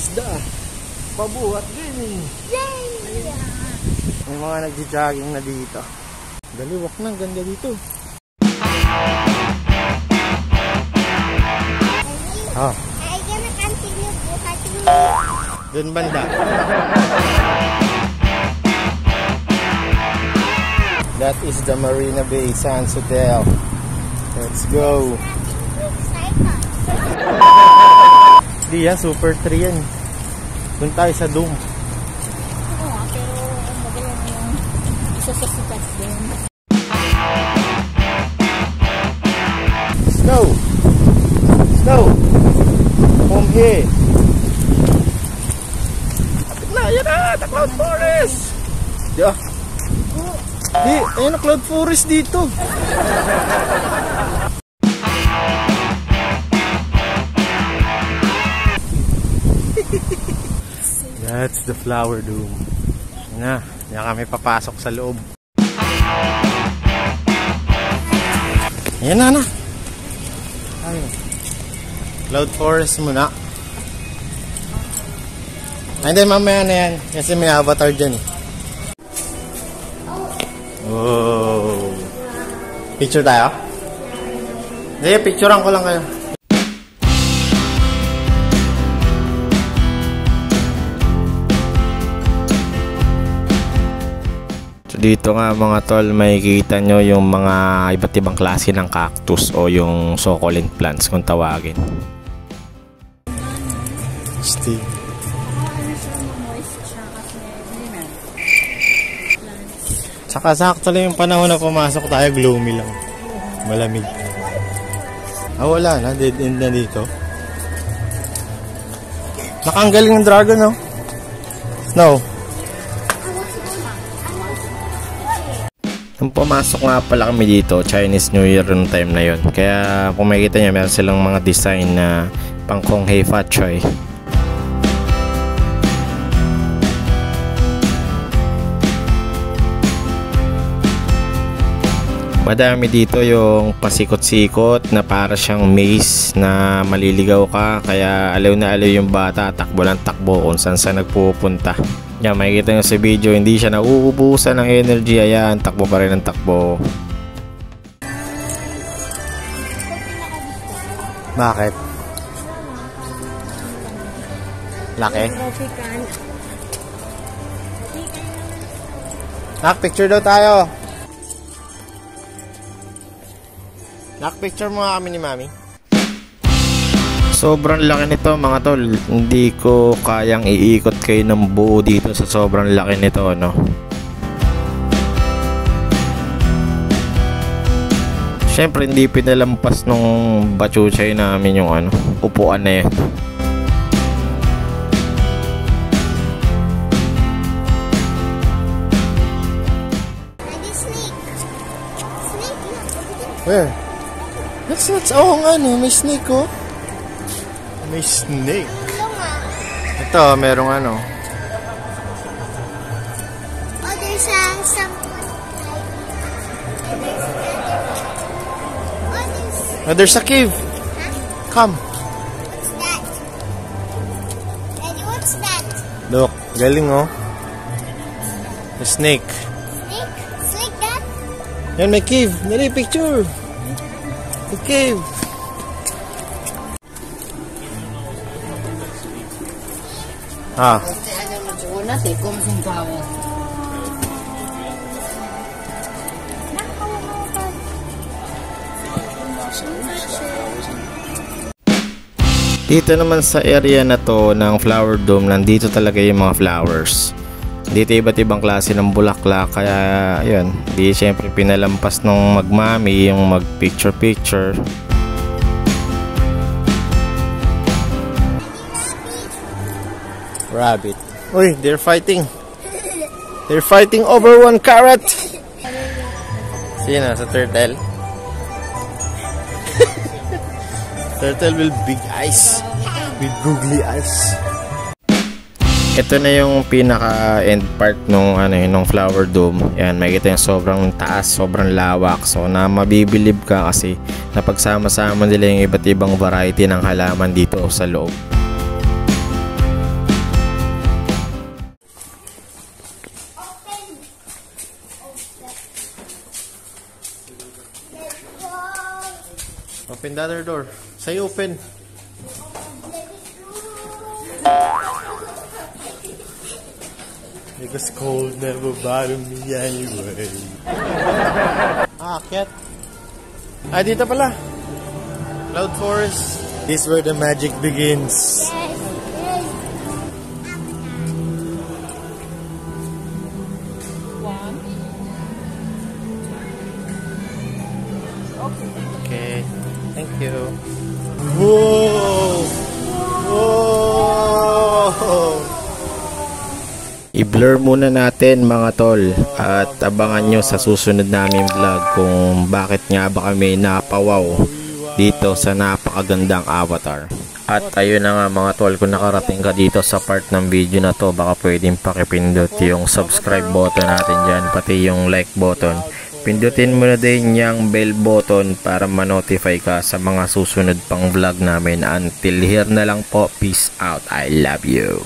isda. Pabuhat gaming. Yay! May mga nagja-jogging na dito. Daliwak na, ganda dito. Oh. I'm gonna continue buhating. Doon banda. That is the Marina Bay Sands Hotel. Let's go. Di yan, Super 3 yan. Doon tayo sa Dome. Oo nga, pero magalang yung isa sa sikat din. Snow! Snow! From here! Kapit na! Yan na! The Cloud Forest! Di, ayun na Cloud Forest dito. That's the Flower Dome. Na, yan kami papasok sa loob. Ayan na. Ayun. Cloud Forest muna. Ay, hindi, mamaya na yan. Kasi may avatar dyan eh. Oh. Picture tayo? Hindi, picturean ko lang kayo. So dito nga mga tol, makikita nyo yung mga iba't ibang klase ng cactus o yung succulent plants kung tawagin. Steve. Saka sakto lang yung panahon na pumasok tayo, gloomy lang. Malamig. Wala na, dead end na dito. Nakanggaling ng dragon, no? No. Nung pumasok nga pala kami dito, Chinese New Year yung time na yun. Kaya kung makikita nyo, meron silang mga design na pang Kong Hei Fat Choi. Madami dito yung pasikot-sikot na para siyang maze na maliligaw ka, kaya aliw na aliw yung bata, takbo ng takbo kung saan saan nagpupunta. Yan, makikita nyo sa video, hindi siya nauubusan ng energy, ayan, takbo pa rin ng takbo. Bakit? Laki? Picture daw tayo. Nakpicture mo kami ni Mami. Sobrang laki nito mga tol. Hindi ko kayang iikot kayo ng buo dito sa sobrang laki nito, no? Siyempre hindi pinalampas nung bachuchay namin yung ano, upuan na yan. Where? That's oh nga no, may snake oh. May snake. Ito, merong ano. Oh, there's some. Oh, there's a cave. Huh? Come. What's that? Daddy, what's that? Look, galing oh. The snake. Snake? Snake, Dad? Yan, may cave. Dali, picture. The cave. Ah. Dito naman sa area na to ng Flower Dome, nandito talaga yung mga flowers. Dito iba't ibang klase ng bulaklak, kaya yun, di syempre pinalampas nung magmami yung mag picture. Rabbit. Uy, they're fighting. They're fighting over 1 carrot. Sino? Sa turtle? Turtle with big eyes. With googly eyes. Ito na yung pinaka end part nung nung Flower Dome. Yan, makikita yung sobrang taas, sobrang lawak. So na mabibilib ka kasi napagsama-sama nila yung iba't ibang variety ng halaman dito sa loob. Open the other door. Say open. Because cold never bothered me anyway. Cat. Dito pala. Cloud Forest. This is where the magic begins. One. Okay. Thank you. Whoa! Whoa! I-blur muna natin mga tol at abangan nyo sa susunod naming vlog kung bakit nga ba kami napawaw dito sa napakagandang avatar. At ayun na nga mga tol, kung nakarating ka dito sa part ng video na to, baka pwedeng pakipindot yung subscribe button natin dyan, pati yung like button. Pindutin mo na din yung bell button para ma-notify ka sa mga susunod pang vlog namin. Until here na lang po, peace out, I love you.